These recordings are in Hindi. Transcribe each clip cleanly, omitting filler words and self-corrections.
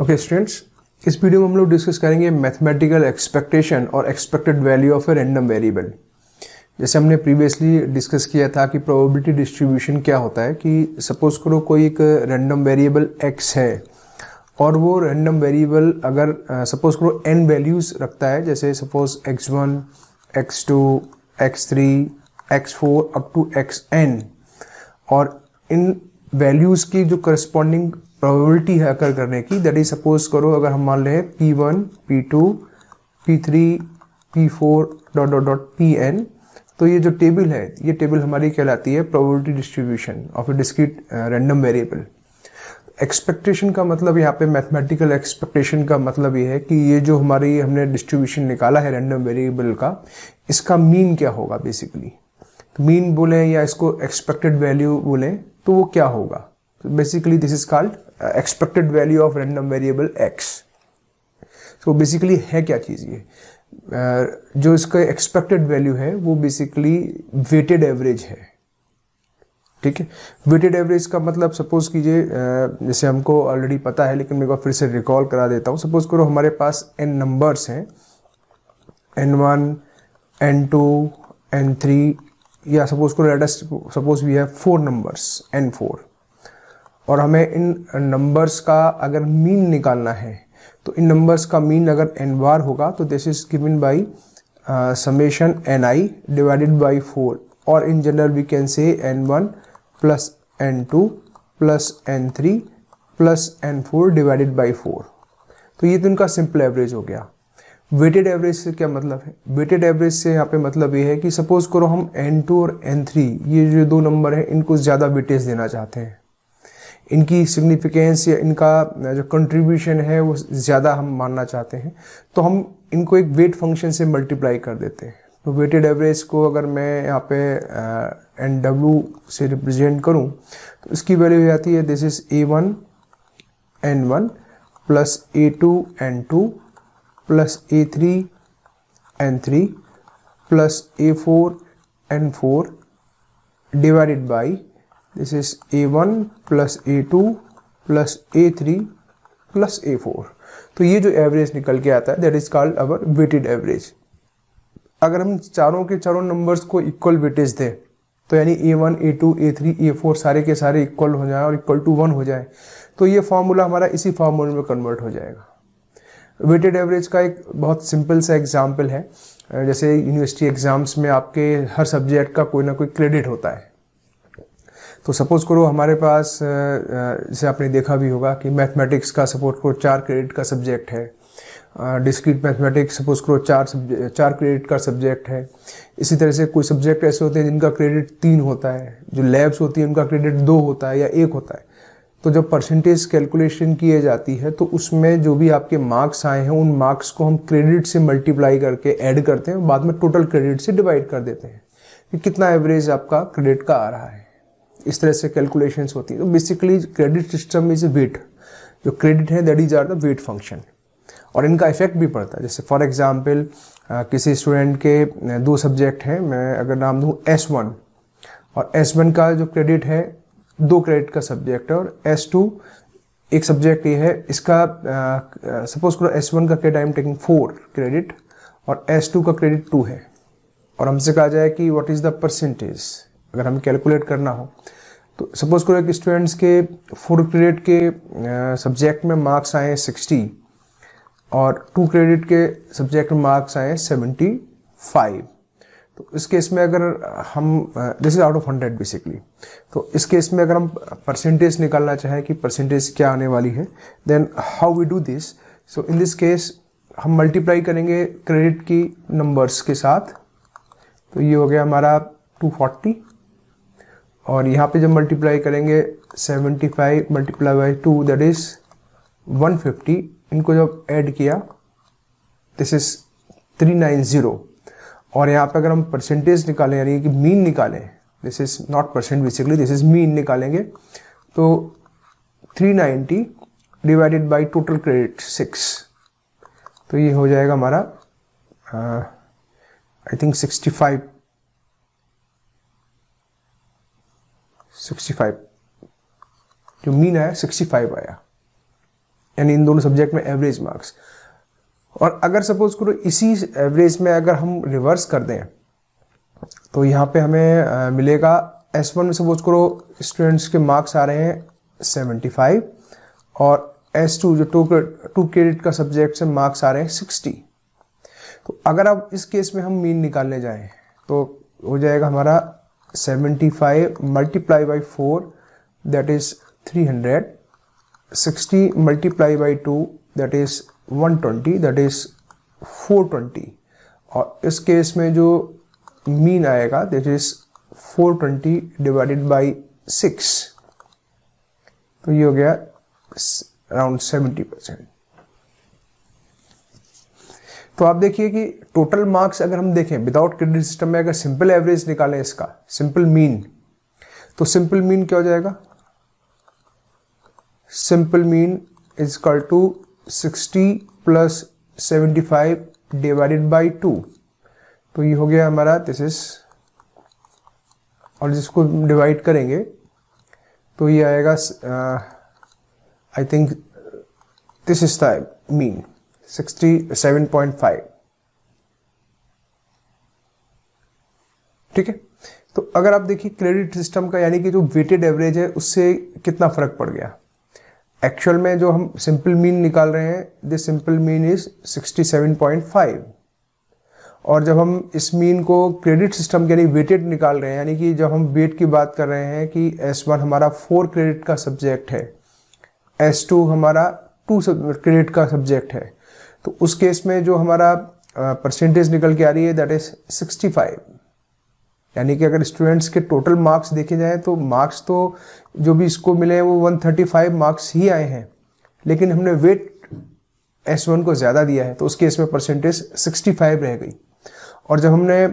ओके स्टूडेंट्स, इस वीडियो में हम लोग डिस्कस करेंगे मैथमेटिकल एक्सपेक्टेशन और expected value of a random variable. जैसे हमने प्रीवियसली डिस्कस किया था कि प्रोबेबिलिटी डिस्ट्रीब्यूशन क्या होता है कि सपोज करो कोई एक रैंडम वेरिएबल x है और वो रैंडम वेरिएबल अगर सपोज करो n वैल्यूज रखता है, जैसे suppose x1, x2, x3, x4 up to xn, और इन वैल्यूज की जो करस्पॉन्डिंग प्रोबेबिलिटी है अकर करने की, दैट इज सपोज करो अगर हम मान लें p1, p2, p3, p4 dot dot dot pn, तो ये जो टेबल है ये टेबल हमारी कहलाती है probability distribution of A discrete random variable. Expectation का मतलब यहाँ पे मैथमेटिकल एक्सपेक्टेशन का मतलब ये है कि ये जो हमारी हमने डिस्ट्रीब्यूशन निकाला है रैंडम वेरिएबल का, इसका मीन क्या होगा। बेसिकली मीन बोलें या इसको एक्सपेक्टेड वैल्यू बोलें तो वो क्या होगा। Basically this is called expected value of random variable x। तो बेसिकली है क्या चीज़ ये, जो इसका एक्सपेक्टेड वैल्यू है वो बेसिकली वेटेड एवरेज है। ठीक है, वेटेड एवरेज का मतलब सपोज कीजिए, जैसे हमको ऑलरेडी पता है लेकिन मैं फिर से रिकॉल करा देता हूँ। सपोज करो हमारे पास n नंबर्स हैं, n1, n2, n3, या सपोज करो let us suppose we have 4 numbers n4, और हमें इन नंबर्स का अगर मीन निकालना है तो इन नंबर्स का मीन अगर n बार होगा तो this is given by summation ni divided by 4, और in general we can say n1 plus n2 plus n3 plus n4 divided by 4। तो ये तो इनका सिंपल एवरेज हो गया। वेटेड एवरेज से क्या मतलब है? वेटेड एवरेज से यहाँ पे मतलब ये है कि सपोज करो हम n2 और n3 ये जो दो नंबर हैं इनको ज़्यादा वेटेज देना चाहते हैं, इनकी सिग्निफिकेंस या इनका जो कंट्रीब्यूशन है वो ज़्यादा हम मानना चाहते हैं, तो हम इनको एक वेट फंक्शन से मल्टीप्लाई कर देते हैं। तो वेटेड एवरेज को अगर मैं यहाँ पे NW से रिप्रेजेंट करूँ तो इसकी वैल्यू हो जाती है this is A1 N1 plus A2 N2 plus A3 N3 plus A4 N4 divided by this is A1 plus A2 plus A3 plus A4। तो ये जो एवरेज निकल के आता है that is called our weighted average. अगर हम चारों के चारों नंबर्स को इक्वल वेटेज दें तो यानी A1, A2, A3, A4 सारे के सारे इक्वल हो जाए और इक्वल टू 1 हो जाए, तो ये फॉर्मूला हमारा इसी फॉर्मूले में कन्वर्ट हो जाएगा। वेटेड एवरेज का एक बहुत सिंपल सा एग्जाम्पल है, जैसे यूनिवर्सिटी एग्जाम्स में आपके हर सब्जेक्ट का कोई ना कोई क्रेडिट होता है। तो सपोज करो हमारे पास जैसे आपने देखा भी होगा कि मैथमेटिक्स का सपोज करो 4 क्रेडिट का सब्जेक्ट है, डिस्क्रीट मैथमेटिक्स सपोज करो 4 क्रेडिट का सब्जेक्ट है। इसी तरह से कोई सब्जेक्ट ऐसे होते हैं जिनका क्रेडिट 3 होता है, जो लैब्स होती हैं उनका क्रेडिट 2 होता है या 1 होता है। तो जब परसेंटेज कैलकुलेशन की जाती है तो उसमें जो भी आपके मार्क्स आए हैं उन मार्क्स को हम क्रेडिट से मल्टीप्लाई करके ऐड करते हैं, बाद में टोटल क्रेडिट से डिवाइड कर देते हैं कि कितना एवरेज आपका क्रेडिट का आ रहा है। इस तरह से कैलकुलेशंस होती है। तो basically credit system is a weight, जो क्रेडिट है that is are the weight function, और इनका इफेक्ट भी पड़ता है। जैसे फॉर एग्जांपल किसी स्टूडेंट के 2 सब्जेक्ट हैं, मैं अगर नाम दूं S1, और S1 का जो क्रेडिट है 2 क्रेडिट का सब्जेक्ट है, और S2 एक सब्जेक्ट ये है, इसका सपोज करो S1 का credit I am taking 4 credit और S2 का क्रेडिट 2 है, और हमसे कहा जाए कि व्हाट इज द परसेंटेज अगर हमें कैलकुलेट करना हो। तो सपोज करो एक स्टूडेंट्स के 4 क्रेडिट के सब्जेक्ट में मार्क्स आए 60 और 2 क्रेडिट के सब्जेक्ट में मार्क्स आए 75। तो इस केस में अगर हम this is out of 100 basically, तो इस केस में अगर हम परसेंटेज निकालना चाहें कि परसेंटेज क्या आने वाली है, then how we do this. So in this case हम मल्टीप्लाई करेंगे क्रेडिट की नंबर्स के साथ, तो ये हो गया हमारा 240, और यहाँ पे जब मल्टीप्लाई करेंगे 75 मल्टीप्लाई बाई 2 दैट इज 150, इनको जब ऐड किया दिस इज 390, और यहाँ पे अगर हम परसेंटेज निकालें यानी कि मीन निकालें, this is not percent basically this is mean निकालेंगे, तो 390 डिवाइडेड बाई टोटल क्रेडिट 6, तो ये हो जाएगा हमारा आई थिंक 65 जो मीन आया 65 आया। यानी इन दोनों सब्जेक्ट में एवरेज मार्क्स। और अगर सपोज करो इसी एवरेज में अगर हम रिवर्स कर दें तो यहाँ पे हमें मिलेगा S1 में सपोज करो स्टूडेंट्स के मार्क्स आ रहे हैं 75 और S2 जो टू क्रेडिट का सब्जेक्ट से मार्क्स आ रहे हैं 60। तो अगर अब इस केस में हम मीन निकालने जाएं तो हो जाएगा हमारा 75 multiply by 4 that is 300, 60 multiply by 2 that is 120 that is 420। और इस केस में जो मीन आएगा दैट इज 420 डिवाइडेड बाई 6, तो ये हो गया अराउंड 70%। तो आप देखिए कि टोटल मार्क्स अगर हम देखें विदाउट क्रेडिट सिस्टम में, अगर सिंपल एवरेज निकालें इसका, सिंपल मीन, तो सिंपल मीन क्या हो जाएगा? Simple mean is equal to 60 plus 75 divided by 2, तो ये हो गया हमारा दिस इज, और जिसको डिवाइड करेंगे तो ये आएगा I think this is the mean 67.5। ठीक है, तो अगर आप देखिए क्रेडिट सिस्टम का यानी कि जो वेटेड एवरेज है उससे कितना फर्क पड़ गया। एक्चुअल में जो हम सिंपल मीन निकाल रहे हैं दिस सिंपल मीन इज 67.5, और जब हम इस मीन को क्रेडिट सिस्टम के यानी वेटेड निकाल रहे हैं, यानी कि जब हम वेट की बात कर रहे हैं कि S1 हमारा 4 क्रेडिट का सब्जेक्ट है, S2 हमारा 2 क्रेडिट का सब्जेक्ट है, तो उस केस में जो हमारा परसेंटेज निकल के आ रही है दैट इज 65। यानी कि अगर स्टूडेंट्स के टोटल मार्क्स देखे जाएं तो मार्क्स तो जो भी इसको मिले हैं वो 135 मार्क्स ही आए हैं, लेकिन हमने वेट S1 को ज़्यादा दिया है तो उस केस में परसेंटेज 65 रह गई। और जब हमने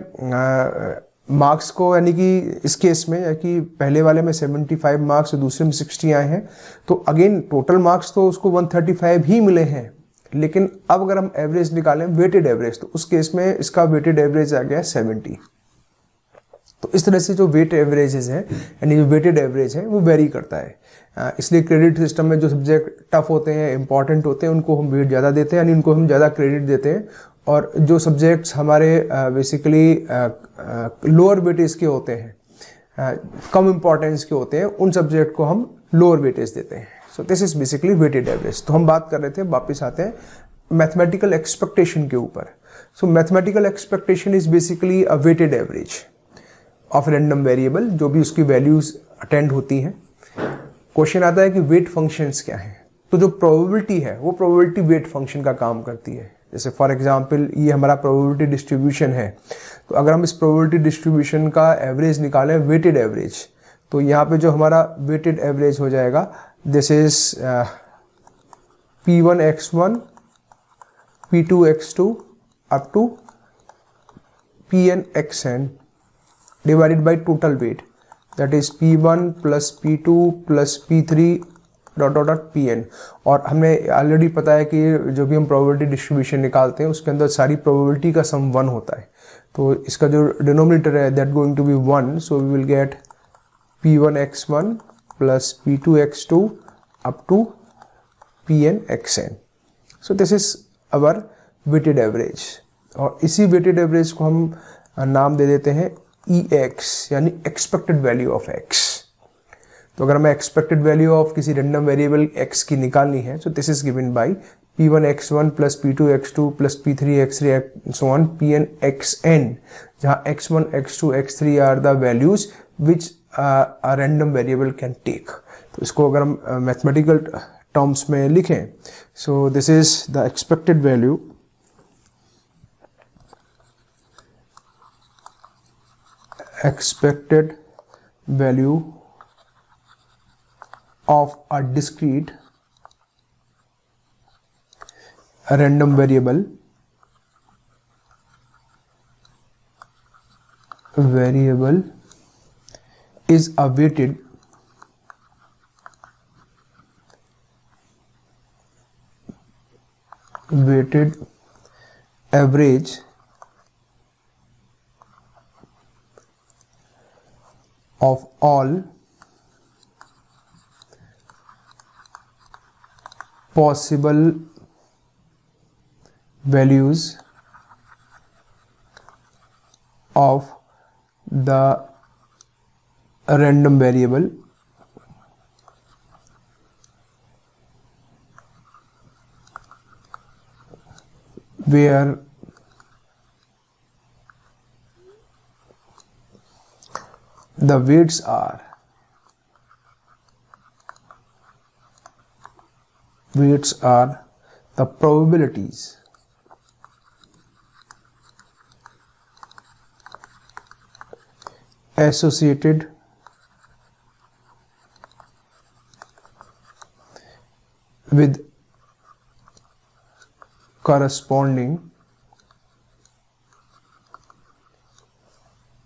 मार्क्स को यानी कि इस केस में या कि पहले वाले में 75 मार्क्स और दूसरे में 60 आए हैं, तो अगेन टोटल मार्क्स तो उसको 135 ही मिले हैं, लेकिन अब अगर हम एवरेज निकालें वेटेड एवरेज तो उस केस में इसका वेटेड एवरेज आ गया 70। तो इस तरह से जो वेट एवरेजेस हैं यानी जो वेटेड एवरेज है वो वेरी करता है। इसलिए क्रेडिट सिस्टम में जो सब्जेक्ट टफ होते हैं, इंपॉर्टेंट होते हैं, उनको हम वेट ज़्यादा देते हैं, यानी उनको हम ज़्यादा क्रेडिट देते हैं, और जो सब्जेक्ट्स हमारे बेसिकली लोअर वेटेज के होते हैं, कम इंपॉर्टेंस के होते हैं, उन सब्जेक्ट को हम लोअर वेटेज देते हैं। So this is basically weighted average. तो हम बात कर रहे थे, वापस आते हैं मैथमेटिकल एक्सपेक्टेशन के ऊपर। So mathematical expectation is basically a weighted average of random variable, जो भी उसकी वैल्यूज अटेंड होती हैं। क्वेश्चन आता है कि वेट फंक्शंस क्या हैं, तो जो प्रोबेबिलिटी है वो प्रोबेबिलिटी वेट फंक्शन का काम करती है। जैसे फॉर एग्जांपल ये हमारा प्रोबेबिलिटी डिस्ट्रीब्यूशन है, तो अगर हम इस प्रोबेबिलिटी डिस्ट्रीब्यूशन का एवरेज निकालें वेटेड एवरेज, तो यहाँ पे जो हमारा वेटेड एवरेज हो जाएगा this is P1x1 P2x2 up to Pn(xn) divided by total weight that is P1 plus P2 plus P3 dot dot dot Pn। और हमें ऑलरेडी पता है कि जो भी हम प्रोबेबिलिटी डिस्ट्रीब्यूशन निकालते हैं उसके अंदर सारी प्रोबेबिलिटी का सम 1 होता है, तो इसका जो डिनोमिनेटर है that going to be 1, so we will get P1x1 plus P2x2 up to Pn(xn). So this is our weighted average, और इसी वेटेड एवरेज को हम नाम दे देते हैं EX यानी एक्सपेक्टेड वैल्यू ऑफ X। तो अगर हमें एक्सपेक्टेड वैल्यू ऑफ किसी रैंडम वेरिएबल X की निकालनी है, so this is given by P1x1 plus P2x2 plus P3x3 so on Pn(xn), जहाँ x1 x2 x3 are the values which a random variable can take. तो इसको अगर हम मैथमेटिकल टर्म्स में लिखें, so this is the expected value of a discrete random variable is a weighted average of all possible values of the random variable where the weights are the probabilities associated with corresponding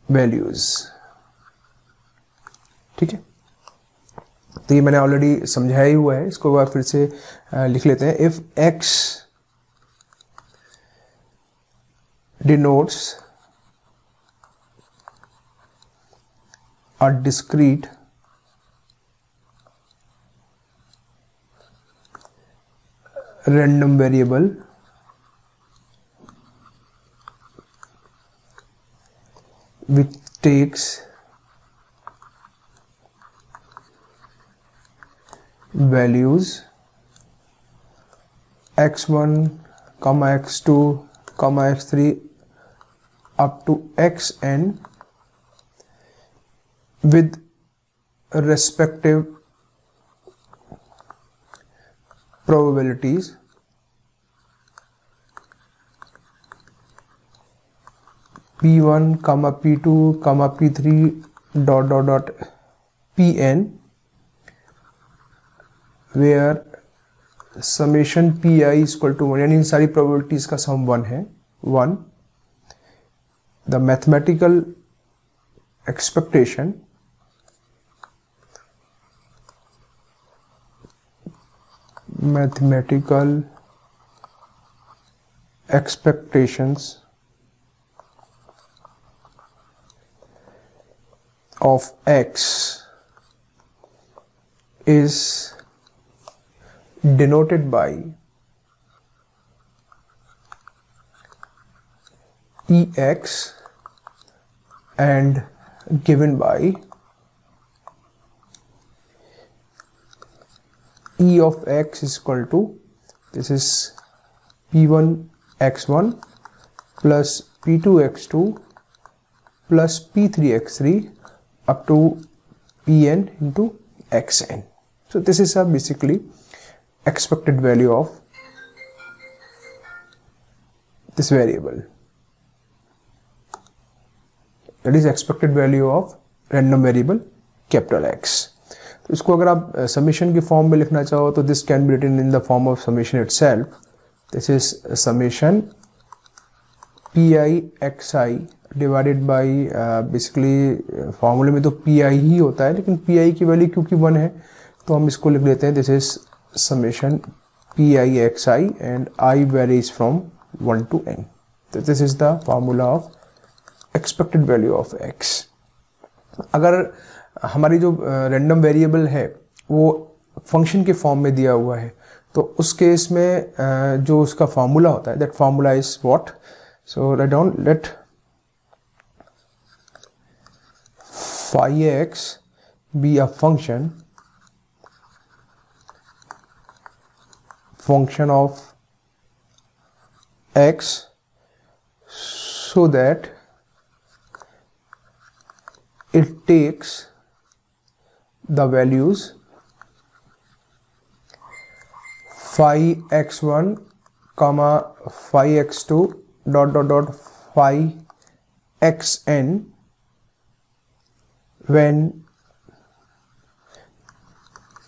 values। ठीक है, तो ये मैंने ऑलरेडी समझाया ही हुआ है, इसको फिर से लिख लेते हैं। If x denotes a discrete random variable which takes values x1, x2, x3 up to xn with respective probabilities p1, p2, p3 dot pn, where summation pi is equal to 1, यानी इन सारी probabilities का सम 1 है। 1 the mathematical expectation expectations of x is denoted by ex and given by e of x is equal to, this is p1 x1 plus p2 x2 plus p3 x3 up to pn into xn. So this is a basically expected value of this variable, that is expected value of random variable capital X। तो इसको अगर आप समेशन के फॉर्म में लिखना चाहो तो this can be written in the form of summation itself. This is summation p i x i divided by, basically फॉर्मूले में तो पी आई ही होता है, लेकिन पी आई की वैल्यू क्योंकि 1 है तो हम इसको लिख लेते हैं this is summation p i x I and I varies from 1 to n। तो this is the formula of expected value of x। अगर हमारी जो रैंडम वेरिएबल है वो फंक्शन के फॉर्म में दिया हुआ है तो उस केस में जो उसका फॉर्मूला होता है that formula is what, so write down let phi x be a function of x so that it takes the values phi x1 comma phi x2 dot phi xn when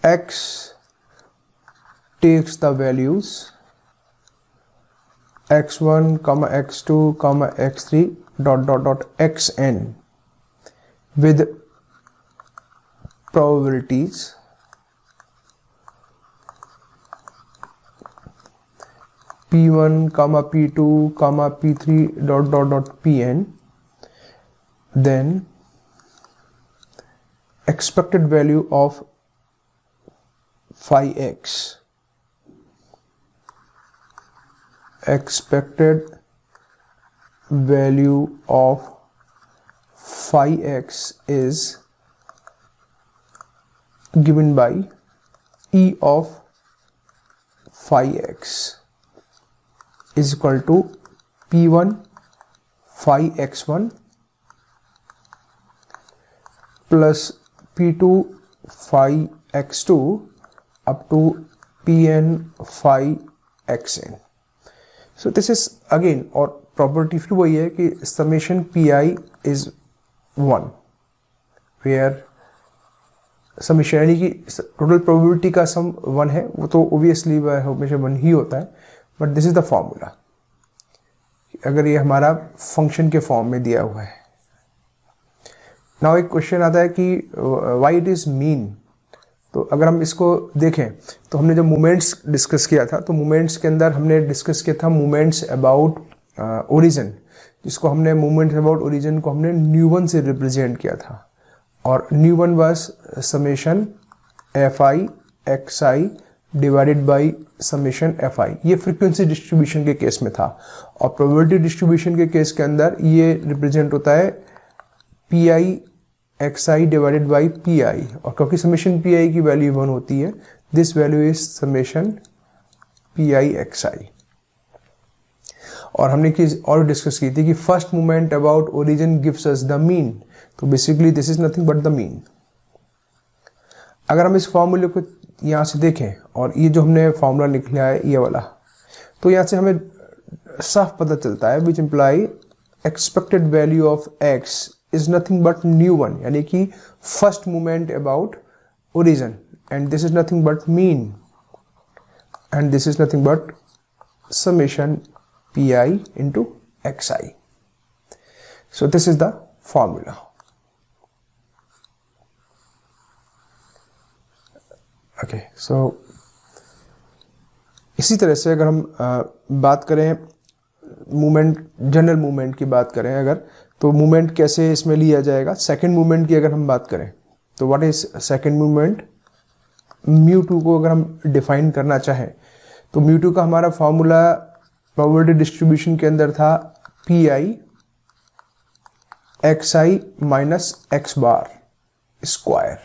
x takes the values x1 comma x2 comma x3 dot xn with probabilities p1 comma p2 comma p3 dot pn, then expected value of phi x expected value of phi x is given by E of phi x is equal to P1 phi x1 plus P2 phi x2 up to Pn phi xn. So this is again, और प्रॉपर्टी फिर वही है कि summation Pi is 1 where summation यानी कि टोटल प्रोबेबिलिटी का सम 1 है, वो तो ओबियसली वह हमेशा 1 ही होता है, but this is the formula अगर ये हमारा फंक्शन के फॉर्म में दिया हुआ है। नाउ एक क्वेश्चन आता है कि व्हाई इट इज मीन। तो अगर हम इसको देखें तो हमने जब मोमेंट्स डिस्कस किया था तो मोमेंट्स के अंदर हमने डिस्कस किया था मोमेंट्स अबाउट ओरिजिन, जिसको हमने मोमेंट्स अबाउट ओरिजिन को हमने न्यू1 से रिप्रेजेंट किया था, और न्यू1 was summation f i x i divided by summation f i. ये फ्रीक्वेंसी डिस्ट्रीब्यूशन के केस में था, और प्रोबेबिलिटी डिस्ट्रीब्यूशन के केस के अंदर ये रिप्रेजेंट होता है P i x i divided by P I, और क्योंकि समेशन पी आई की वैल्यू 1 होती है, this value is summation p i x i. और हमने चीज और डिस्कस की थी कि first moment about origin gives us the mean, तो basically this is nothing but the mean. अगर हम इस फॉर्मूले को यहाँ से देखें, और ये जो हमने फॉर्मूला निकला है ये वाला, तो यहाँ से हमें साफ पता चलता है which imply expected value of x is nothing but न्यू1, यानी कि first moment about origin, and this is nothing but mean, and this is nothing but summation p i into x i. So this is the formula. Okay, so इसी तरह से अगर हम बात करें मूवमेंट, जनरल मूवमेंट की बात करें अगर, तो मूवमेंट कैसे इसमें लिया जाएगा। सेकंड मूवमेंट की अगर हम बात करें तो व्हाट इज सेकंड मूवमेंट, μ2 को अगर हम डिफाइन करना चाहें तो μ2 का हमारा फॉर्मूला प्रोबेबिलिटी डिस्ट्रीब्यूशन के अंदर था p i x i minus x bar square.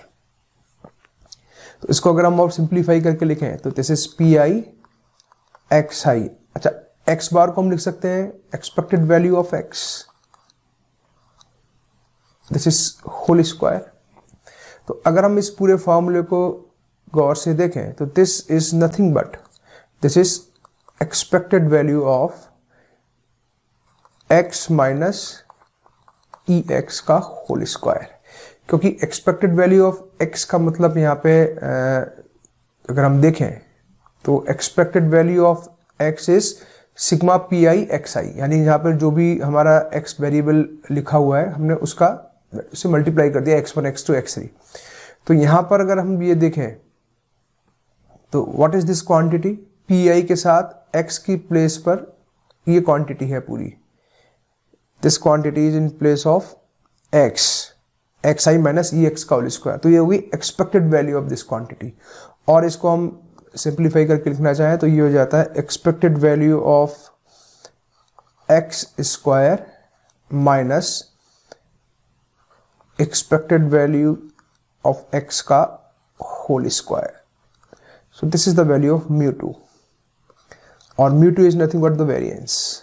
तो इसको अगर हम और सिंप्लीफाई करके लिखें तो this is p i x i. अच्छा, एक्स बार को हम लिख सकते हैं expected value of x, this is whole square. तो अगर हम इस पूरे फॉर्मूले को गौर से देखें तो this is nothing but this is expected value of x minus e x का होल स्क्वायर, क्योंकि एक्सपेक्टेड वैल्यू ऑफ एक्स का मतलब यहाँ पे अगर हम देखें तो expected value of x is sigma p i x i, यानी यहाँ पर जो भी हमारा एक्स वेरिएबल लिखा हुआ है हमने उसका उसे मल्टीप्लाई कर दिया x1 x2 x3। तो यहाँ पर अगर हम ये देखें तो what is this quantity, P I के साथ x की प्लेस पर ये क्वांटिटी है पूरी, this quantity is in place of x, x i minus e x का होल स्क्वायर। तो ये होगी expected value of this quantity, और इसको हम सिंप्लीफाई करके लिखना चाहें तो ये हो जाता है expected value of x square minus expected value of x का whole square. So this is the value of μ2, और μ2 is nothing but the variance.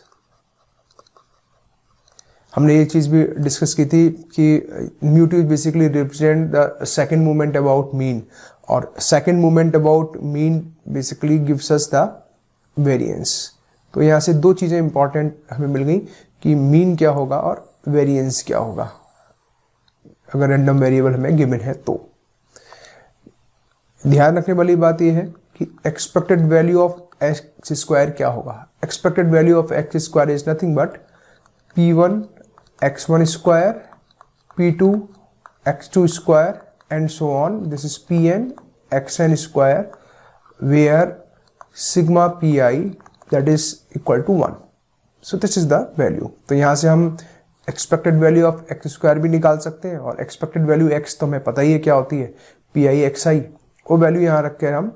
हमने ये चीज भी डिस्कस की थी कि μ2 is basically represent the second movement about mean, और second movement about mean basically gives us the variance. तो यहाँ से दो चीजें इंपॉर्टेंट हमें मिल गई कि मीन क्या होगा और वेरिएंस क्या होगा अगर रैंडम वेरिएबल हमें गिवन है। तो ध्यान रखने वाली बात यह है कि expected value of x square क्या होगा। Expected value of x square is nothing but p1 x1 square, p2 x2 square and so on, this is pn xn square where sigma pi that is equal to 1। So this is the value. तो यहां से हम expected value of x square भी निकाल सकते हैं, और एक्सपेक्टेड वैल्यू एक्स तो हमें पता ही है क्या होती है, पी आई एक्स आई, वो वैल्यू यहाँ रख कर हम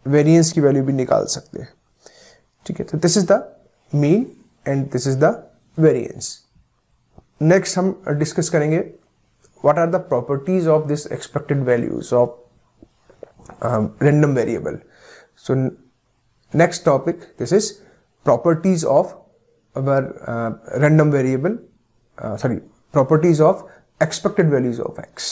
वेरिएंस की वैल्यू भी निकाल सकते हैं। ठीक है, तो this is the mean and this is the variance. Next हम डिस्कस करेंगे what are the properties of this expected values of random variable. So next topic, this is properties of our random variable, properties of expected values of x.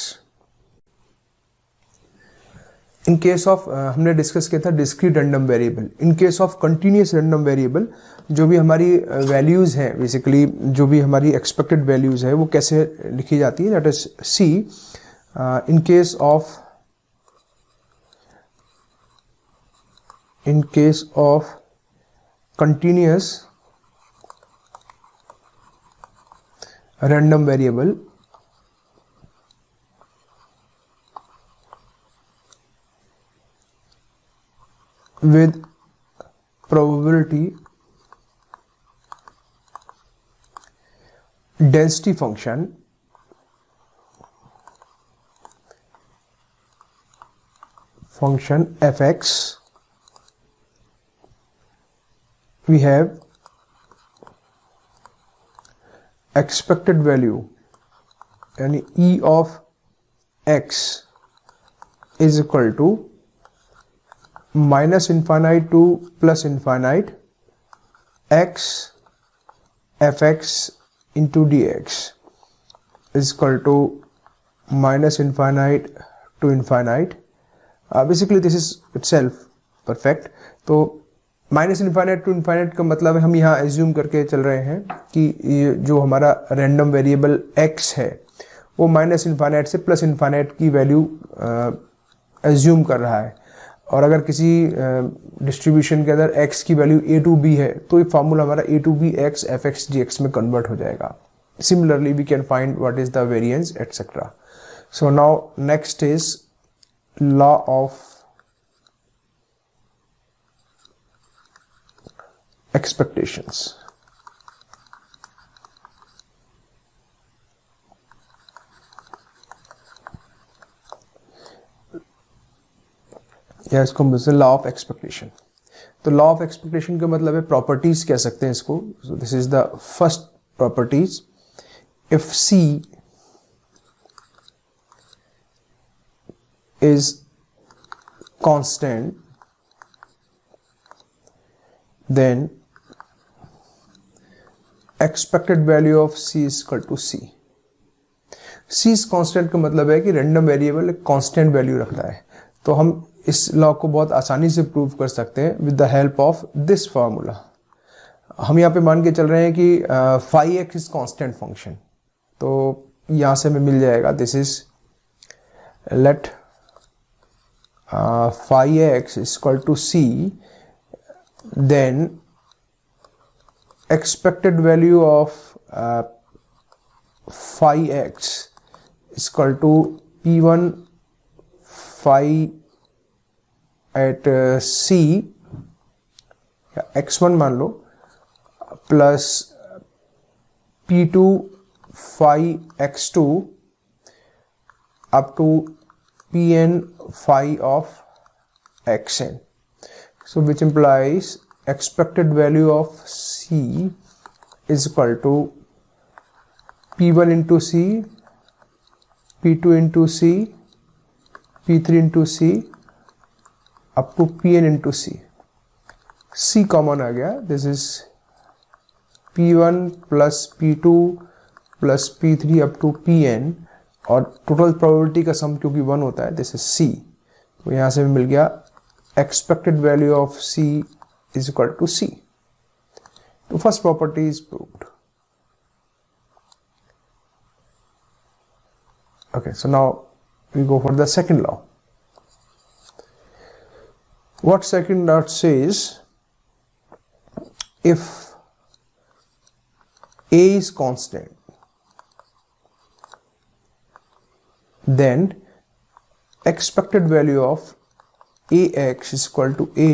In case of हमने डिस्कस किया था discrete random variable. In case of continuous random variable, जो भी हमारी वैल्यूज हैं, बेसिकली जो भी हमारी एक्सपेक्टेड वैल्यूज है वो कैसे लिखी जाती है, that is c. in case of continuous random variable, with probability density function fx, we have expected value यानी e of x is equal to minus infinite to plus infinite x fx into dx is equal to minus infinite to infinite. Basically this is itself perfect. तो माइनस इन्फाइनाइट टू इन्फाइनाइट का मतलब है हम यहाँ एज्यूम करके चल रहे हैं कि ये जो हमारा रैंडम वेरिएबल x है वो माइनस इन्फाइनाइट से प्लस इन्फाइनाइट की वैल्यू एज्यूम कर रहा है, और अगर किसी डिस्ट्रीब्यूशन के अंदर x की वैल्यू a टू b है तो ये फार्मूला हमारा a to b x fx dx में कन्वर्ट हो जाएगा। Similarly we can find what is the variance etcetera. So now next is law of expectations. या इसको हम बोलते हैं लॉ ऑफ एक्सपेक्टेशन। तो लॉ ऑफ एक्सपेक्टेशन का मतलब है प्रॉपर्टीज कह सकते हैं इसको। So this is the first properties. If c is constant then expected value of c is equal to c. c is constant का मतलब है कि random variable एक constant value रखता है। तो हम इस लॉ को बहुत आसानी से प्रूव कर सकते हैं with the help of this formula। हम यहाँ पे मान के चल रहे हैं कि phi x is constant function, तो यहाँ से हमें मिल जाएगा this is let phi x is equal to c, then expected value of phi x is equal to p1 phi at c या x1 मान लो plus p2 phi x2 up to pn phi of xn. So which implies expected value of c is equal to p1 into c, p2 into c, p3 into c up to pn into c. c common आ गया, this is p1 plus p2 plus p3 up to pn, और टोटल प्रोबेबिलिटी का सम क्योंकि 1 होता है, दिस इज c। तो यहां से मिल गया expected value of c is equal to c. The first property is proved. Okay, so now we go for the second law. What second law says, if a is constant, then expected value of ax is equal to a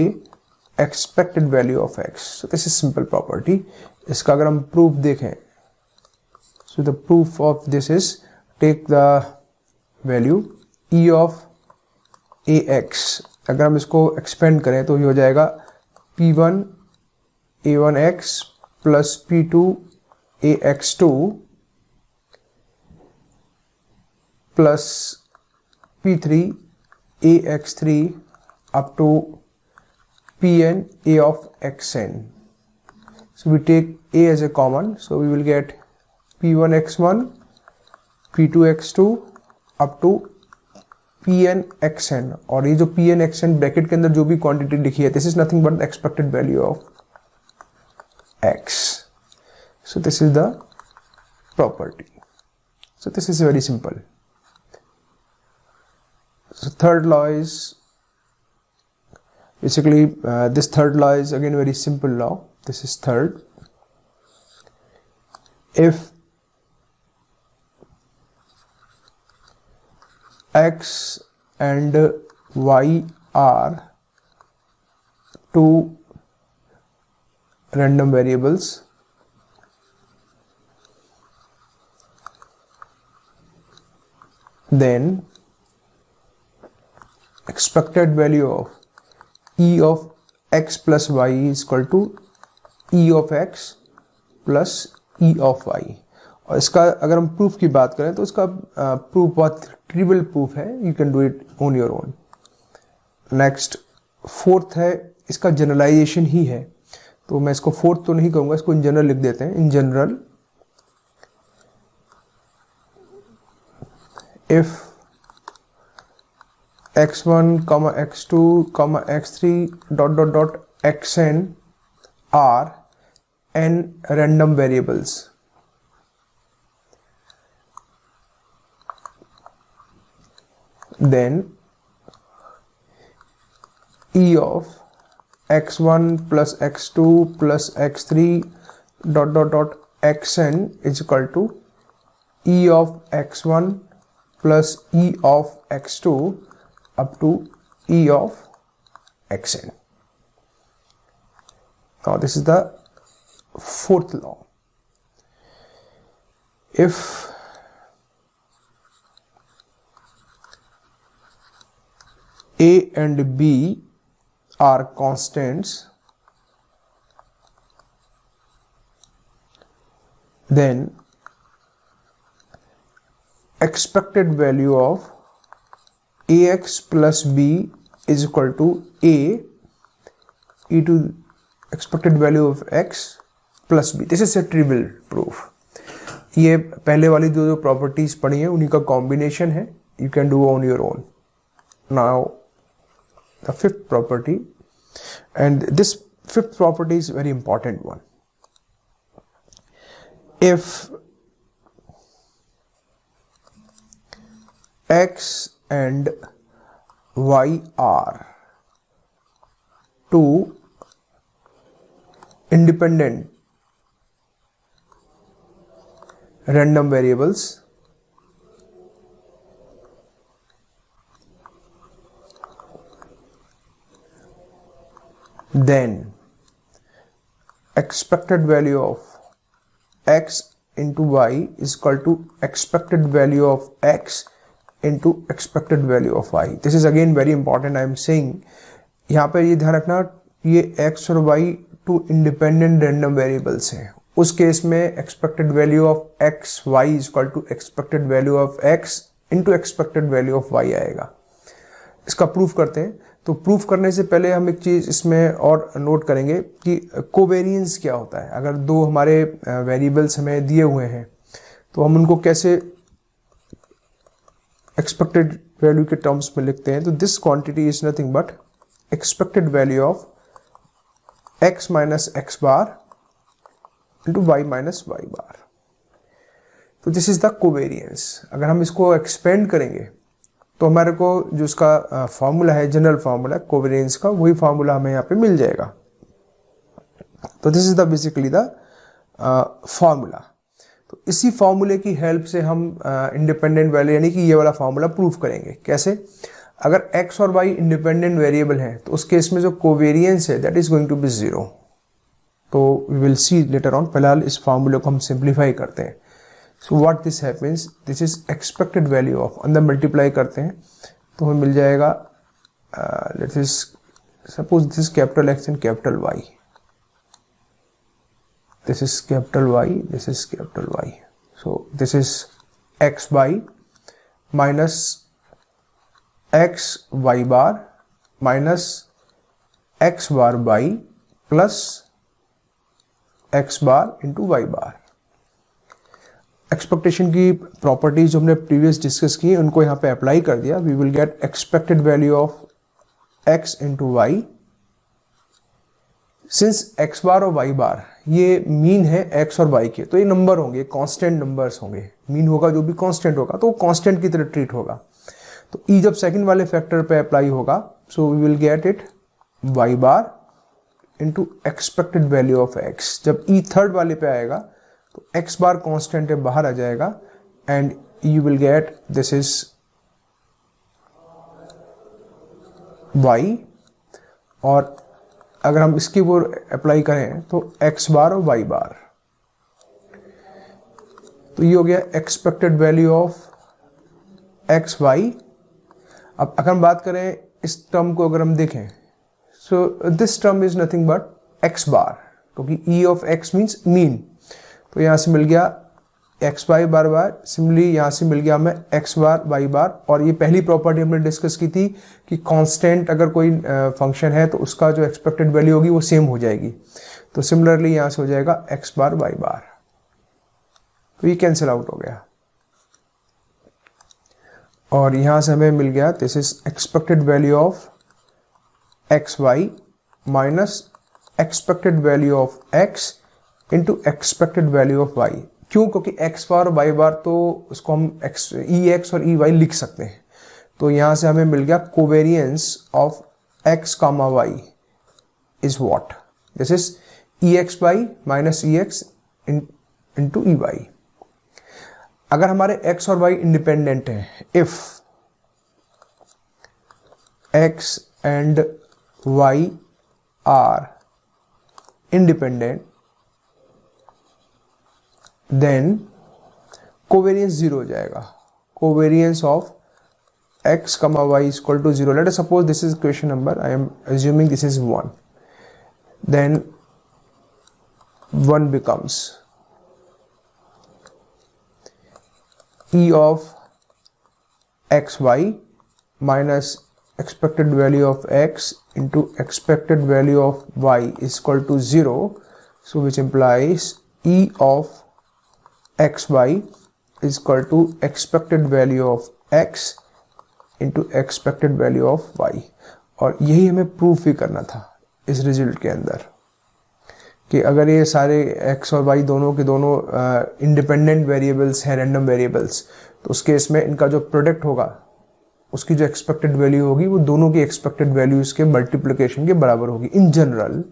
expected value of x. So this is simple property. इसका अगर हम proof देखें, so the proof of this is take the value e of ax, अगर हम इसको expand करें तो ये हो जाएगा p1 a1x plus P2 AX2 plus P3 AX3 up to Pn A of xn. So we take A as a common, so we will get P1 x1 P2 x2 up to Pn xn, और ये जो Pn xn ब्रैकेट के अंदर जो भी क्वांटिटी लिखी है, this is nothing but the expected value of x. So this is the property. So this is very simple. So third law is basically this third law is again very simple law. This is third. If x and y are two random variables, then expected value of e of x plus y is equal to e of x plus e of y. और इसका अगर हम प्रूफ की बात करें तो इसका प्रूफ बहुत ट्रिवियल प्रूफ है, you can do it on your own. Next fourth है, इसका जनरलाइजेशन ही है, तो मैं इसको फोर्थ तो नहीं कहूँगा, इसको इन जनरल लिख देते हैं. In general if x1, x2, x3 dot dot dot xn are n random variables, then e of x1 plus x2 plus x3 dot dot dot xn is equal to e of x1 plus e of x2 up to e of xn. Now this is the fourth law. If a and b are constants, then expected value of ax plus b is equal to a e to expected value of x plus b. This is a trivial proof. ये पहले वाली जो प्रॉपर्टीज पढ़ी है उन्हीं का कॉम्बिनेशन है. You can do on your own. Now the fifth property, and this fifth property is a very important one. If x and y are two independent random variables, then expected value of x into y is equal to expected value of x into expected value of y. This is again very important. I am saying यहाँ पर ये ध्यान रखना, ये x और y two independent random variables हैं. उस केस में expected value of x y is equal to expected value of x into expected value of y आएगा. इसका प्रूफ करते हैं. तो प्रूफ करने से पहले हम एक चीज इसमें और नोट करेंगे कि कोवेरियंस क्या होता है. अगर दो हमारे वेरिएबल्स हमें दिए हुए हैं तो हम उनको कैसे एक्सपेक्टेड वैल्यू के टर्म्स में लिखते हैं. तो this quantity is nothing but expected value of x minus x bar into y minus y bar. तो दिस इज द कोवेरियंस. अगर हम इसको एक्सपेंड करेंगे तो हमारे को जो इसका फॉर्मूला है, जनरल फॉर्मूला कोवेरियंस का, वही फॉर्मूला हमें यहाँ पे मिल जाएगा. तो this is the basically the formula. तो इसी फॉर्मूले की हेल्प से हम इंडिपेंडेंट वैल्यू यानी कि ये वाला फॉर्मूला प्रूफ करेंगे. कैसे? अगर x और y इंडिपेंडेंट वेरिएबल हैं तो उस केस में जो कोवेरियंस है that is going to be 0. तो we will see later on. फिलहाल इस फॉर्मूले को हम सिंप्लीफाई करते हैं. So what this happens, this is expected value of, अंदर मल्टीप्लाई करते हैं तो हमें मिल जाएगा, let's suppose this is capital x and capital y. this is capital Y, this is capital Y. So this is x by minus x y bar minus x bar by plus x bar into y bar. Expectation की प्रॉपर्टीज जो हमने प्रीवियस डिस्कस की उनको यहाँ पे अप्लाई कर दिया. We will get expected value of x into y. Since x bar और y बार ये मीन है x और y के, तो ये नंबर होंगे, कांस्टेंट नंबर्स होंगे. मीन होगा जो भी कांस्टेंट होगा तो वो कांस्टेंट की तरह ट्रीट होगा. तो e जब सेकंड वाले फैक्टर पे अप्लाई होगा, so we will get it y bar into expected value of x. जब e थर्ड वाले पे आएगा तो x बार कांस्टेंट है, बाहर आ जाएगा and you will get this is y. और अगर हम इसकी वो अप्लाई करें तो x बार और y बार, तो ये हो गया expected value of x y. अब अगर हम बात करें इस टर्म को, अगर हम देखें, so this term is nothing but x bar, क्योंकि e of x means mean. तो यहां से मिल गया x y bar bar. Similarly यहां से मिल गया हमें एक्स बार वाई बार. और ये पहली प्रॉपर्टी हमने डिस्कस की थी कि कांस्टेंट अगर कोई फंक्शन है तो उसका जो एक्सपेक्टेड वैल्यू होगी वो सेम हो जाएगी. तो सिमिलरली यहां से हो जाएगा एक्स बार वाई बार. तो ये कैंसिल आउट हो गया और यहां से हमें मिल गया this is expected value of x y minus expected value of x into expected value of y. क्यों? क्योंकि एक्स बार और वाई बार तो उसको हम ई एक्स और ई वाई लिख सकते हैं. तो यहां से हमें मिल गया covariance of x comma y is what? This is e x y minus e x into e y. अगर हमारे x और y इंडिपेंडेंट हैं, if x and y are independent, then covariance zero हो जाएगा. Covariance of x comma y is equal to zero. Let us suppose this is question number, I am assuming this is 1. Then 1 becomes e of xy minus expected value of x into expected value of y is equal to 0. So which implies e of xy is equal to expected value of x into expected value of y. और यही हमें प्रूफ भी करना था इस रिजल्ट के अंदर कि अगर ये सारे x और y दोनों के दोनों इंडिपेंडेंट वेरिएबल्स हैं, रैंडम वेरिएबल्स, तो उस केस में इनका जो प्रोडक्ट होगा उसकी जो एक्सपेक्टेड वैल्यू होगी वो दोनों की एक्सपेक्टेड वैल्यूज के मल्टीप्लिकेशन के बराबर होगी. In general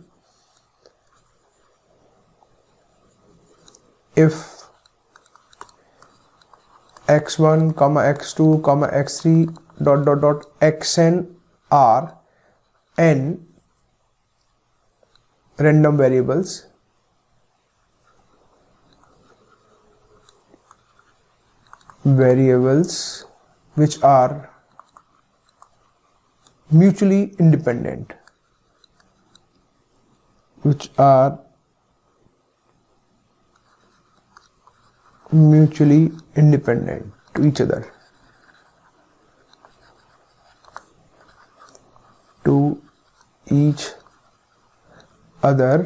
if x1, x2, x3 dot dot dot xn are n random variables, which are mutually independent, to each other,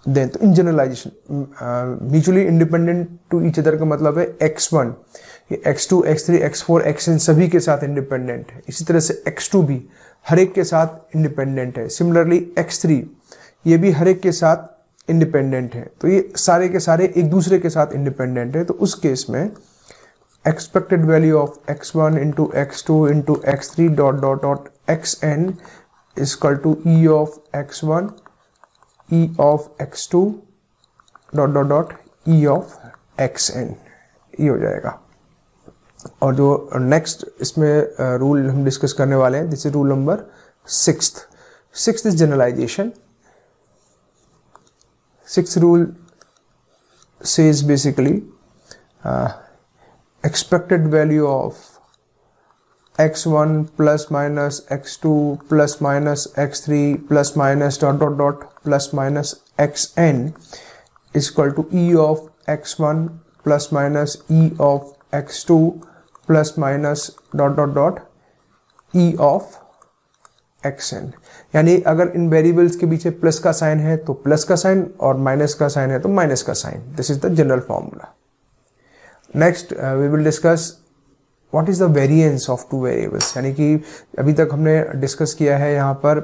then तो इन generalisation mutually independent to each other का मतलब है x1, ये x2, x3, x4, xn सभी के साथ इंडिपेंडेंट है. इसी तरह से x2 भी हर एक के साथ इंडिपेंडेंट है. सिमिलरली x3 ये भी हर एक के साथ इंडिपेंडेंट है. तो ये सारे के सारे एक दूसरे के साथ इंडिपेंडेंट है. तो उस केस में expected value of x1 into x2 into x3 dot dot dot xn is equal to e of x1 e of x2 dot dot dot e of xn, ये हो जाएगा. और जो नेक्स्ट इसमें रूल हम डिस्कस करने वाले हैं, this is rule number 6th is generalization. 6th rule says basically expected value of x1 plus minus x2 plus minus x3 plus minus dot dot dot plus minus xn is equal to e of x1 plus minus e of x2 plus minus dot dot dot e of xn। यानी अगर इन वेरिएबल्स के पीछे प्लस का साइन है तो प्लस का साइन और माइनस का साइन है तो माइनस का sign. This is the general formula. Next we will discuss what is the variance of two variables, यानी कि अभी तक हमने डिस्कस किया है यहाँ पर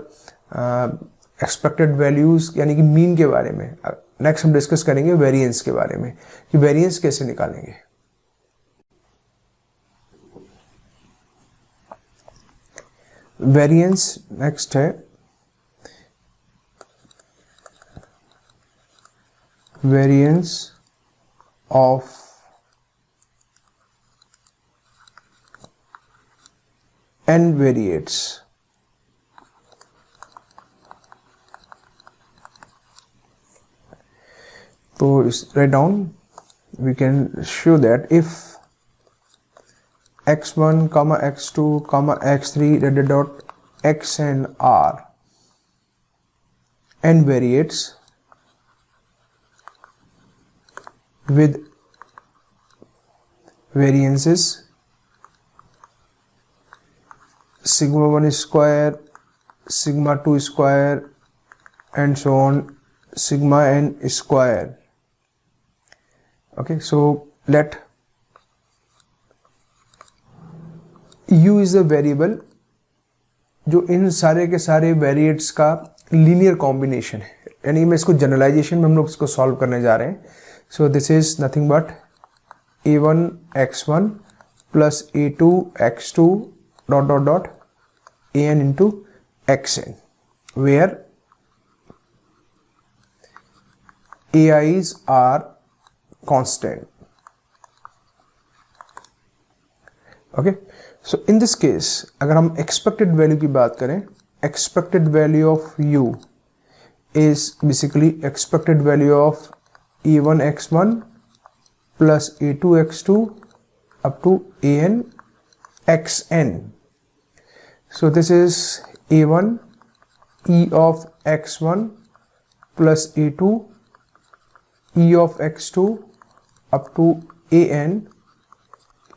एक्सपेक्टेड वैल्यूज यानी कि मीन के बारे में। नेक्स्ट हम डिस्कस करेंगे वेरिएंस के बारे में कि वेरिएंस कैसे निकालेंगे। वेरिएंस नेक्स्ट है वेरिएंस ऑफ n variates। तो write down, we can show that if x1 comma x2 comma x3 dot dot xn are n variates with variances sigma 1 square, sigma 2 square and so on, sigma n square। okay, so let u is a variable जो इन सारे के सारे वेरिएट्स का लीनियर कॉम्बिनेशन है, यानी मैं इसको जनरलाइजेशन में हम लोग इसको सॉल्व करने जा रहे हैं। So this is nothing but a1 x1 plus a2 x2 dot dot dot an into xn, where ai's are constant। okay, so in this case अगर हम expected value की बात करें, expected value of u is basically expected value of a1 x1 plus a2 x2 up to an xn। so this is a1 e of x1 plus a2 e of x2 up to an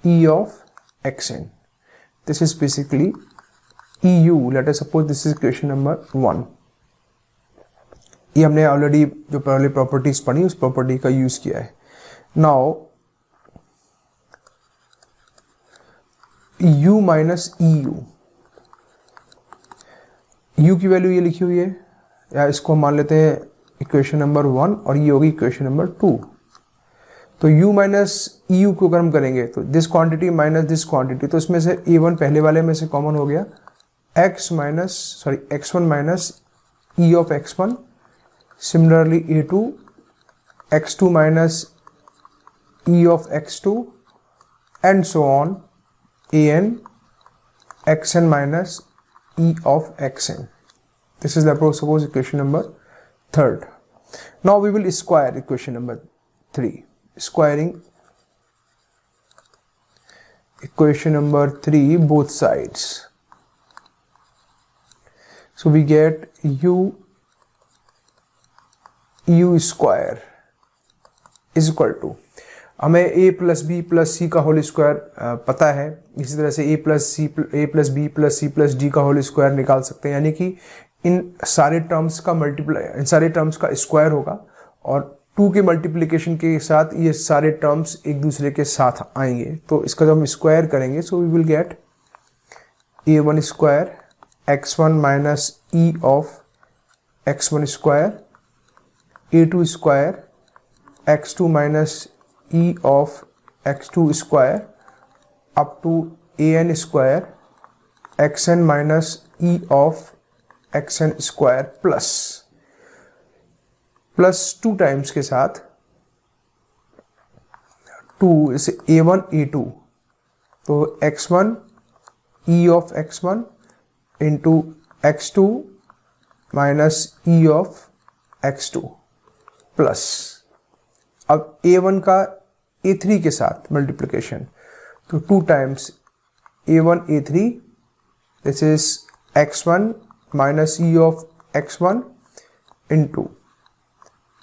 e of xn। this is basically eu। let us suppose this is equation number 1। ये हमने ऑलरेडी जो पहले प्रॉपर्टीज पढ़ी उस प्रॉपर्टी का यूज किया है। Now u minus eu, u की वैल्यू ये लिखी हुई है, या इसको मान लेते हैं इक्वेशन नंबर 1 और ये होगी इक्वेशन नंबर 2। तो u माइनस eu को अगर हम करेंगे तो this quantity minus this quantity, तो इसमें से a1 पहले वाले में से कॉमन हो गया, x1 minus e of x1, similarly a2 x2 minus e of x2 and so on an xn minus e of xn। this is the suppose equation number 3rd। now we will square equation number 3, squaring equation number 3 both sides। so we get u square is equal to, हमें a plus b plus c का होल स्क्वायर पता है, इसी तरह से a plus b plus c plus d का होल स्क्वायर निकाल सकते हैं, यानी कि इन सारे टर्म्स का इन सारे टर्म्स का स्क्वायर होगा और 2 के मल्टीप्लिकेशन के साथ ये सारे टर्म्स एक दूसरे के साथ आएंगे। तो इसका जब हम स्क्वायर करेंगे so we will get a1 square x1 minus e of x1 square, a2 square x2 minus e of x2 square up to an square xn minus e of xn square plus 2 times के साथ 2 इसे a1 a2, तो x1 e of x1 into x2 minus e of x2 plus अब a1 का a3 के साथ मल्टीप्लिकेशन, तो 2 times a1 a3, this is x1 minus e of x1 into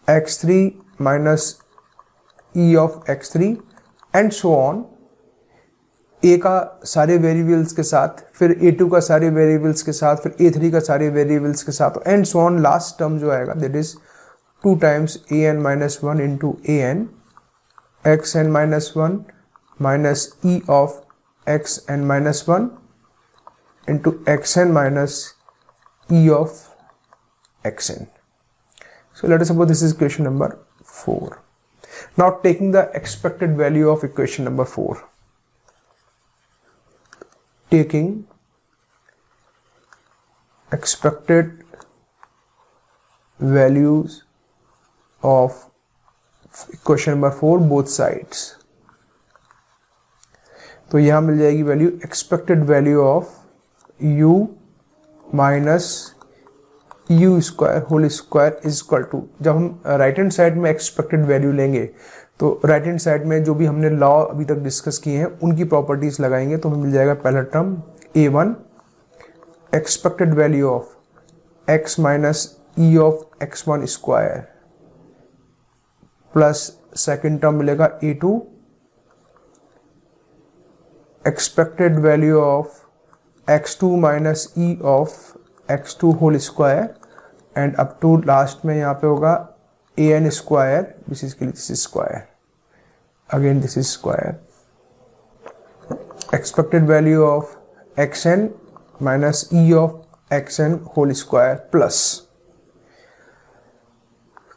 x3 minus e of x3 and so on, a का सारे वेरिएबल्स के साथ, फिर a2 का सारे वेरिएबल्स के साथ, फिर a3 का सारे वेरिएबल्स के साथ, and so on. Last term जो आएगा that is 2 times an minus 1 into an xn minus 1 minus e of xn minus 1 into xn minus e of xn. So let us suppose this is equation number 4. Now taking the expected value of equation number 4. Taking expected values of equation number 4 both sides. तो यहां मिल जाएगी value expected value of u minus u square whole square is equal to, जब हम राइट हैंड साइड में एक्सपेक्टेड वैल्यू लेंगे तो राइट हैंड साइड में जो भी हमने लॉ अभी तक डिस्कस किए हैं उनकी प्रॉपर्टीज लगाएंगे तो हमें मिल जाएगा पहला term a1 expected value of x minus e of x1 square plus second term मिलेगा a2 expected value of x2 minus e of x2 whole square and up to last में यहाँ पे होगा an square, this is square, again this is square, expected value of xn minus e of xn whole square plus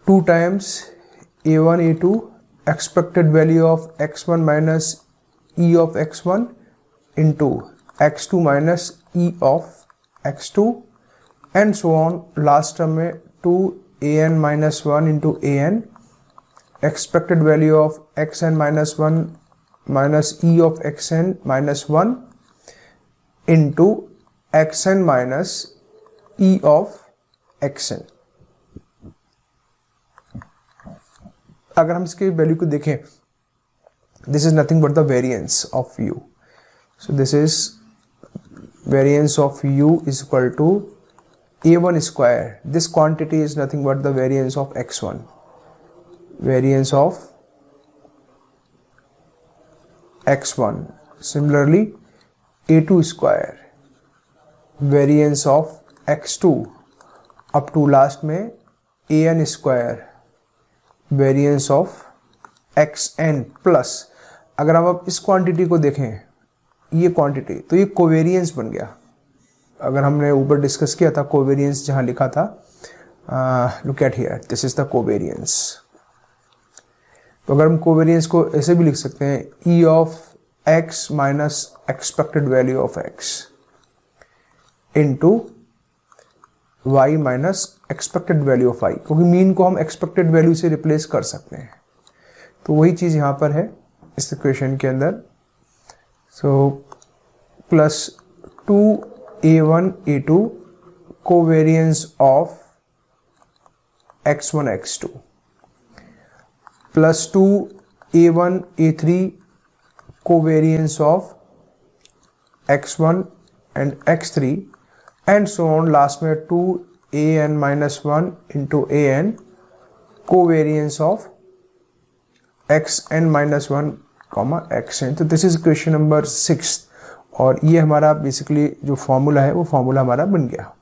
2 times a1 a2 expected value of x1 minus e of x1 into x2 minus e of x2 and so on. Last term में 2an minus 1 into an expected value of xn minus 1 minus e of xn minus 1 into xn minus e of xn। अगर हम इसके वैल्यू को देखें, this is nothing but the variance of u, so this is variance of u is equal to a1 square. This quantity is nothing but the variance of x1, variance of x1. Similarly a2 square, variance of x2 up to last में an square, variance of xn plus, अगर हम अब इस क्वांटिटी को देखें, ये क्वांटिटी, तो ये कोवेरियंस बन गया। अगर हमने ऊपर डिस्कस किया था कोवेरियंस, जहां लिखा था look at here, this is the covariance. तो अगर हम कोवेरियंस को ऐसे भी लिख सकते हैं, e of x minus expected value of x into y minus expected value of y, क्योंकि मीन को हम एक्सपेक्टेड वैल्यू से रिप्लेस कर सकते हैं। तो वही चीज यहां पर है इस इक्वेशन के अंदर। So plus 2a1 a2 covariance of x1 x2 plus 2a1 a3 covariance of x1 and x3 and so on, last में 2an minus 1 into an covariance of xn minus 1 xn। तो दिस इज इक्वेशन नंबर 6 और ये हमारा बेसिकली जो फॉर्मूला है वो फॉर्मूला हमारा बन गया।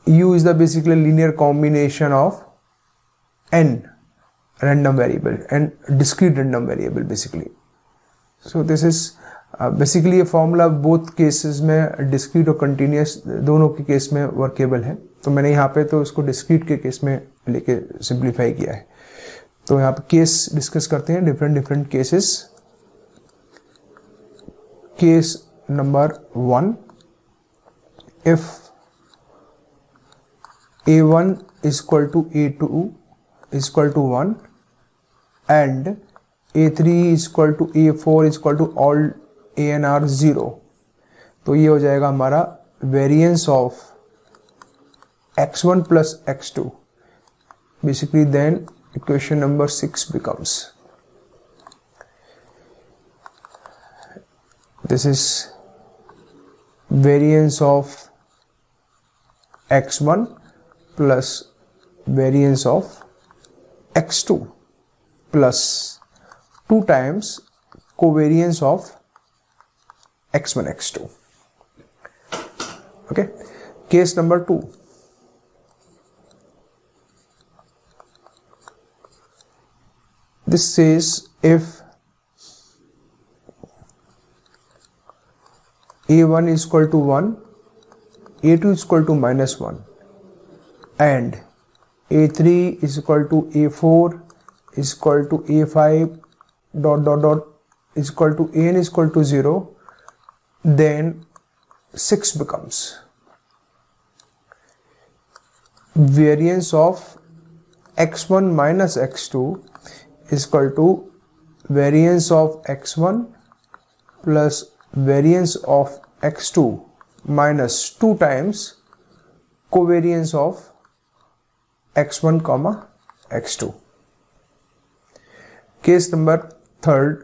U is the basically linear combination of n random variable and discrete random variable basically. So this is basically ये फॉर्मूला बोथ केसेस में डिस्क्रीट और कंटिन्यूस दोनों के केस में वर्केबल है। तो मैंने यहाँ पे तो इसको डिस्क्रीट के केस में लेके सिंप्लीफाई किया है। तो यहाँ पे केस डिस्कस करते हैं, different cases. Case number 1, if a1 is equal to a2 is equal to 1 and a3 is equal to a4 is equal to all an are 0, तो ये हो जाएगा हमारा variance of x1 plus x2। Basically then equation number 6 becomes, this is variance of x1 plus variance of x2 plus 2 times covariance of x1 x2. Okay, case number 2. This says if a1 is equal to 1, a2 is equal to -1 and a3 is equal to a4 is equal to a5 ... is equal to an is equal to 0, then 6 becomes variance of x1 minus x2 is equal to variance of x1 plus variance of x2 minus 2 times covariance of x1 comma x2. Case number 3rd.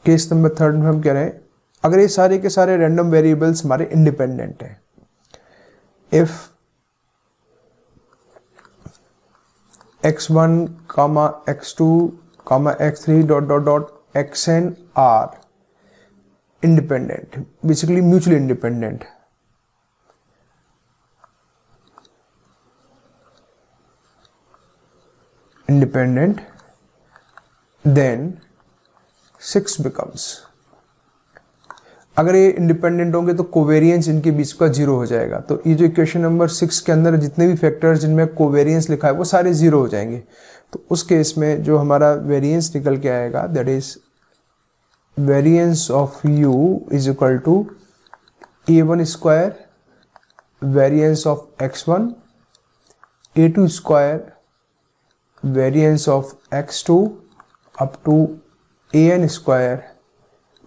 Case number 3 में हम कह रहे हैं अगर ये सारे के सारे रैंडम वेरिएबल्स हमारे इंडिपेंडेंट हैं, if x1 comma x2 comma x3 ... xn are independent, basically mutually independent, then 6 becomes. अगर ये इंडिपेंडेंट होंगे तो कोवेरियंस इनके बीच का 0 हो जाएगा. तो ये जो इक्वेशन नंबर 6 के अंदर जितने भी फैक्टर्स जिनमें कोवेरियंस लिखा है वो सारे 0 हो जाएंगे. तो उस केस में जो हमारा वेरियंस निकल के आएगा that is variance of u is equal to a1 square variance of x1, a2 square variance of x2 up to an square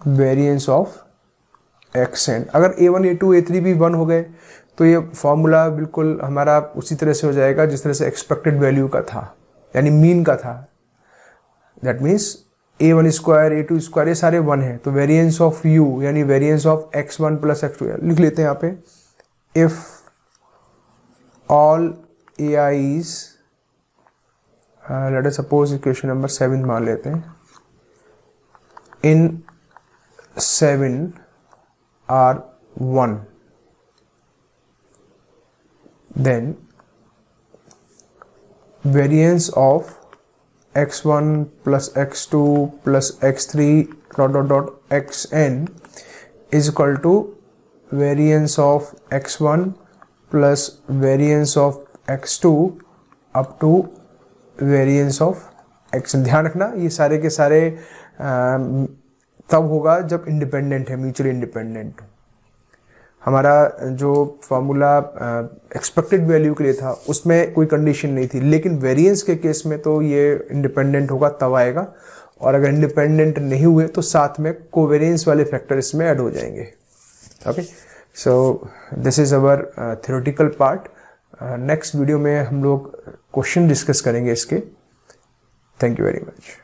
variance of xn. अगर a1 a2 a3 भी 1 हो गए तो ये फॉर्मूला बिल्कुल हमारा उसी तरह से हो जाएगा जिस तरह से एक्सपेक्टेड वैल्यू का था, यानी मीन का था. That means a1 square a2 square ये सारे 1 है. तो वेरियंस ऑफ u यानी variance of x1 plus x2 लिख लेते हैं यहाँ पे. If all ai's late us suppose equation number 7 मान लेते हैं. In 7 are 1, then variance of x1 plus x2 plus x3 ... xn is equal to variance of x1 plus variance of x2 up to variance of xn. ध्यान रखना ये सारे के सारे तब होगा जब इंडिपेंडेंट है, म्यूचुअली इंडिपेंडेंट. हमारा जो फॉर्मूला एक्सपेक्टेड वैल्यू के लिए था उसमें कोई कंडीशन नहीं थी, लेकिन वेरिएंस के केस में तो ये इंडिपेंडेंट होगा तब आएगा. और अगर इंडिपेंडेंट नहीं हुए तो साथ में कोवेरियंस वाले फैक्टर इसमें ऐड हो जाएंगे. Okay, so this is our theoretical part. Next video में हम लोग क्वेश्चन डिस्कस करेंगे इसके. Thank you very much.